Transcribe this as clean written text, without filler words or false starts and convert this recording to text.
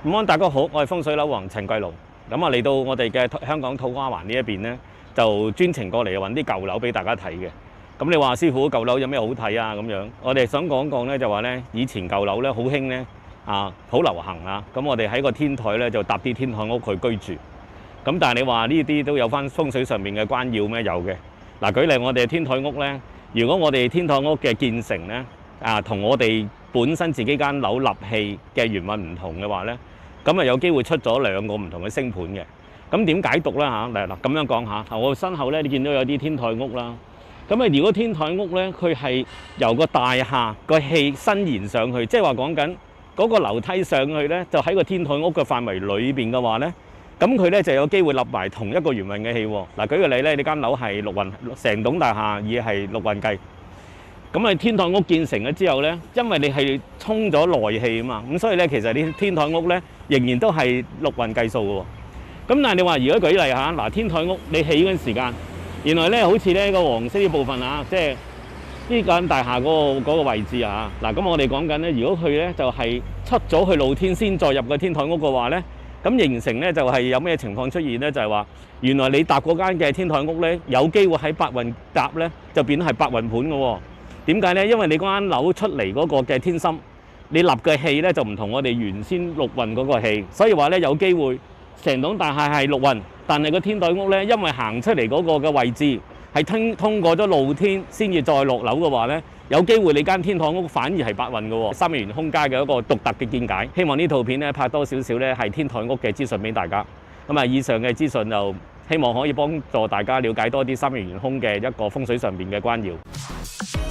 午安，大家好，我係風水樓王陳貴龍。咁啊，嚟到我哋嘅香港土瓜灣呢一邊咧，就專程過嚟揾啲舊樓俾大家睇嘅。咁你話師傅舊樓有咩好睇啊？咁樣，我哋想講講咧，就話咧，以前舊樓咧好興咧，好流行啊。咁我哋喺個天台咧就搭啲天台屋去居住。咁但係你話呢啲都有翻風水上面嘅關要咩？有嘅。嗱，舉例我哋天台屋咧，如果我哋天台屋嘅建成咧，同我哋本身自己間樓立氣嘅原運唔同嘅話咧，咁啊有機會出咗兩個唔同嘅星盤嘅。咁點解讀啦嚇？嗱咁樣講下，我身後咧你見到有啲天台屋啦。咁啊，如果天台屋咧，佢係由個大廈個氣伸延上去，即係話講緊嗰個樓梯上去咧，就喺個天台屋嘅範圍裏邊嘅話咧，咁佢咧就有機會立埋同一個元運嘅氣喎。嗱，舉個例咧，你間樓係六運，成棟大廈以係六運計。咁啊，天台屋建成咗之後咧，因為你係衝咗內氣啊嘛，咁所以咧其實啲天台屋咧仍然都係六運計數嘅喎。咁但係你話如果舉例嚇，嗱天台屋你起嗰陣時間，原來咧好似咧個黃色呢部分啊，即係呢間大廈嗰個位置啊，嗱咁我哋講緊咧，如果佢咧就係出咗去露天先再入個天台屋嘅話咧，咁形成咧就係有咩情況出現咧？就係話原來你搭嗰間嘅天台屋咧，有機會喺八運搭咧就變係八運盤嘅喎。點解咧？因為你嗰間樓出嚟嗰個嘅天心，你立嘅氣咧就唔同我哋原先六運嗰個氣，所以話咧有機會成棟大廈係六運，但係個天台屋咧，因為行出嚟嗰個嘅位置係通過咗露天先至再落樓嘅話咧，有機會你間天台屋反而係八運嘅喎。三元空間嘅一個獨特嘅見解。希望呢套片咧拍多少少咧係天台屋嘅資訊俾大家。咁啊，以上嘅資訊就希望可以幫助大家了解多啲三元空嘅一個風水上邊嘅關要。